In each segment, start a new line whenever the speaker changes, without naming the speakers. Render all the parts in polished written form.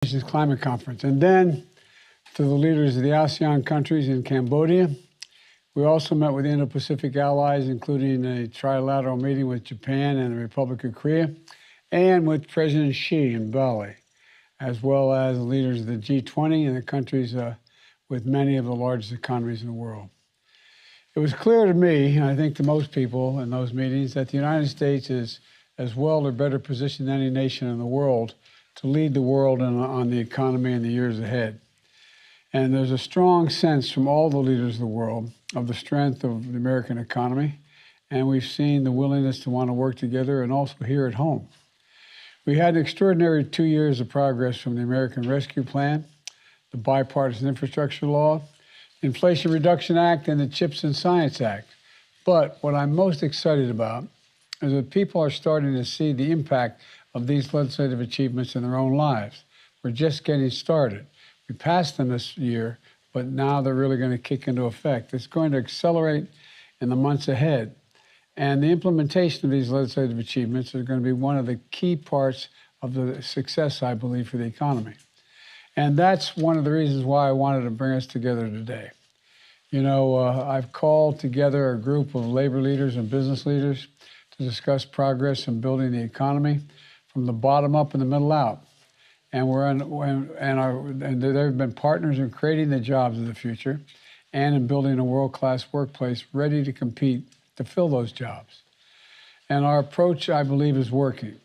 Nations Climate Conference. And then to the leaders of the ASEAN countries in Cambodia. We also met with Indo-Pacific allies, including a trilateral meeting with Japan and the Republic of Korea, and with President Xi in Bali, as well as the leaders of the G20 and the countries with many of the largest economies in the world. It was clear to me, and I think to most people in those meetings, that the United States is as well or better positioned than any nation in the world to lead the world on the economy in the years ahead. And there's a strong sense from all the leaders of the world of the strength of the American economy, and we've seen the willingness to want to work together and also here at home. We had an extraordinary 2 years of progress from the American Rescue Plan, the Bipartisan Infrastructure Law, Inflation Reduction Act, and the CHIPS and Science Act. But what I'm most excited about is that people are starting to see the impact of these legislative achievements in their own lives. We're just getting started. We passed them this year, but now they're really going to kick into effect. It's going to accelerate in the months ahead. And the implementation of these legislative achievements is going to be one of the key parts of the success, I believe, for the economy. And that's one of the reasons why I wanted to bring us together today. You know, I've called together a group of labor leaders and business leaders to discuss progress in building the economy from the bottom up and the middle out. And they've been partners in creating the jobs of the future and in building a world-class workplace ready to compete to fill those jobs. And our approach, I believe, is working.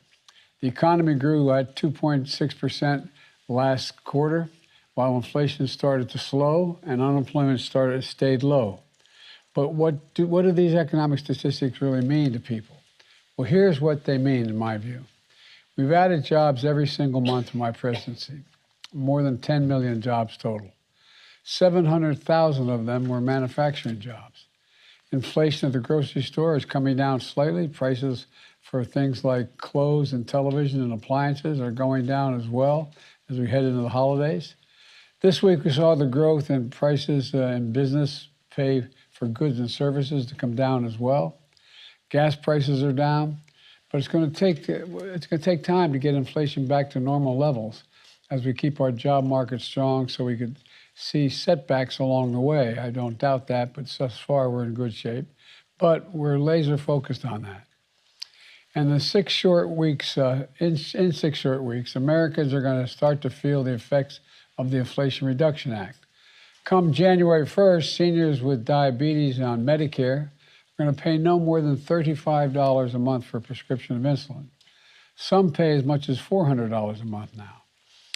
The economy grew at 2.6% last quarter, while inflation started to slow and unemployment stayed low. But what do these economic statistics really mean to people? Well, here's what they mean, in my view. We've added jobs every single month in my presidency, more than 10 million jobs total. 700,000 of them were manufacturing jobs. Inflation at the grocery store is coming down slightly. Prices for things like clothes and television and appliances are going down as well as we head into the holidays. This week we saw the growth in prices in business pay for goods and services to come down as well. Gas prices are down. But it's going to take time to get inflation back to normal levels as we keep our job market strong so we could see setbacks along the way. I don't doubt that, but thus far we're in good shape. But we're laser focused on that. And in 6 short weeks, Americans are going to start to feel the effects of the Inflation Reduction Act. Come January 1st, seniors with diabetes on Medicare are going to pay no more than $35 a month for a prescription of insulin. Some pay as much as $400 a month now.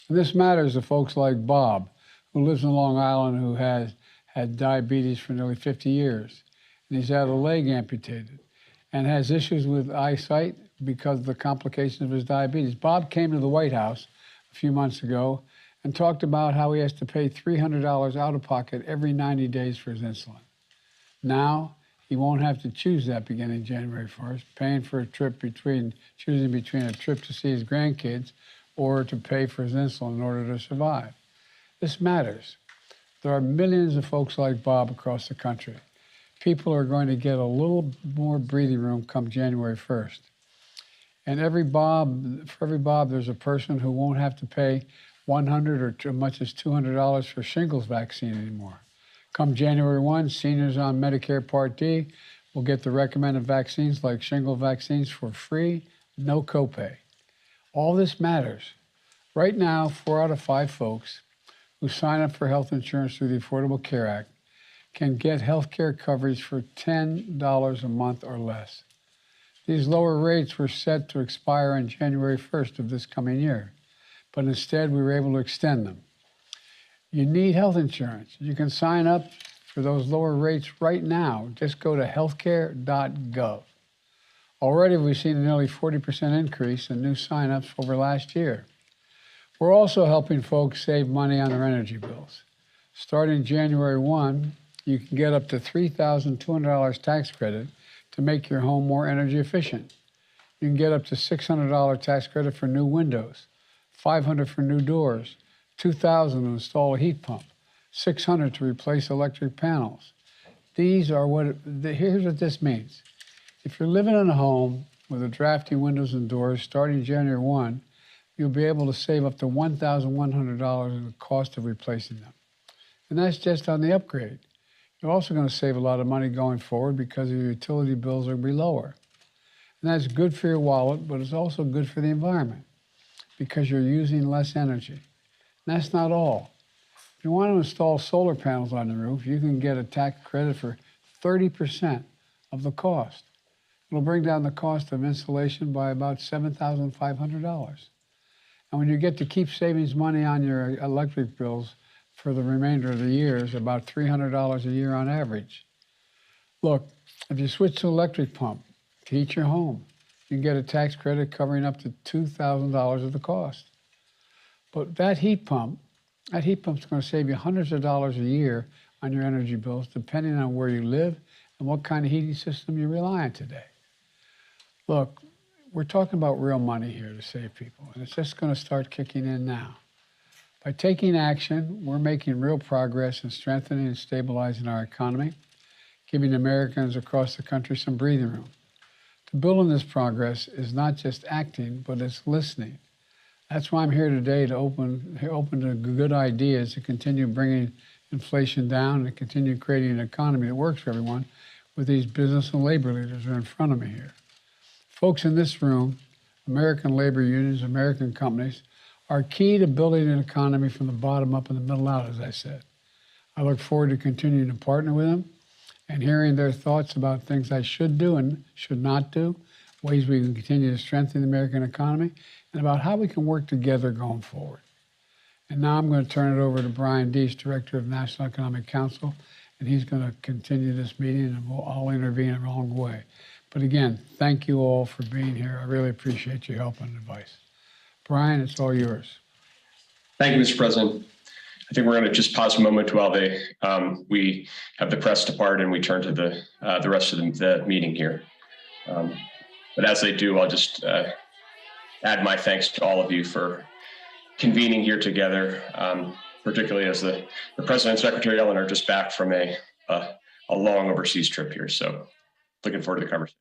And this matters to folks like Bob, who lives in Long Island, who has had diabetes for nearly 50 years. And he's had a leg amputated and has issues with eyesight because of the complications of his diabetes. Bob came to the White House a few months ago and talked about how he has to pay $300 out of pocket every 90 days for his insulin. Now, he won't have to choose that beginning January 1st, paying for a trip choosing between a trip to see his grandkids or to pay for his insulin in order to survive. This matters. There are millions of folks like Bob across the country. People are going to get a little more breathing room come January 1st. And for every Bob, there's a person who won't have to pay $100 or as much as $200 for shingles vaccine anymore. Come January 1, seniors on Medicare Part D will get the recommended vaccines like shingle vaccines for free, no copay. All this matters. Right now, 4 out of 5 folks who sign up for health insurance through the Affordable Care Act can get health care coverage for $10 a month or less. These lower rates were set to expire on January 1st of this coming year, but instead we were able to extend them. You need health insurance. You can sign up for those lower rates right now. Just go to healthcare.gov. Already we've seen a nearly 40% increase in new signups over last year. We're also helping folks save money on their energy bills. Starting January 1, you can get up to $3,200 tax credit to make your home more energy efficient. You can get up to $600 tax credit for new windows, $500 for new doors, $2,000 to install a heat pump, $600 to replace electric panels. Here's what this means. If you're living in a home with a drafty windows and doors starting January 1, you'll be able to save up to $1,100 in the cost of replacing them. And that's just on the upgrade. You're also going to save a lot of money going forward because your utility bills will be lower. And that's good for your wallet, but it's also good for the environment because you're using less energy. And that's not all. If you want to install solar panels on the roof, you can get a tax credit for 30% of the cost. It'll bring down the cost of installation by about $7,500. And when you get to keep savings money on your electric bills for the remainder of the years, about $300 a year on average. Look, if you switch to electric pump to heat your home, you can get a tax credit covering up to $2,000 of the cost. But that heat pump's going to save you hundreds of dollars a year on your energy bills, depending on where you live and what kind of heating system you rely on today. Look, we're talking about real money here to save people, and it's just going to start kicking in now. By taking action, we're making real progress in strengthening and stabilizing our economy, giving Americans across the country some breathing room. To build on this progress is not just acting, but it's listening. That's why I'm here today to open to good ideas to continue bringing inflation down and continue creating an economy that works for everyone with these business and labor leaders who are in front of me here. Folks in this room, American labor unions, American companies, are key to building an economy from the bottom up and the middle out, as I said. I look forward to continuing to partner with them and hearing their thoughts about things I should do and should not do, ways we can continue to strengthen the American economy, and about how we can work together going forward. And now I'm going to turn it over to Brian Deese, Director of National Economic Council, and he's going to continue this meeting, and I'll intervene along the way. But again, thank you all for being here. I really appreciate your help and advice. Brian, it's all yours.
Thank you, Mr. President. I think we're going to just pause a moment while we have the press depart and we turn to the rest of the meeting here. But as they do, I'll just add my thanks to all of you for convening here together, particularly as the President and Secretary Ellen are just back from a long overseas trip here. So looking forward to the conversation.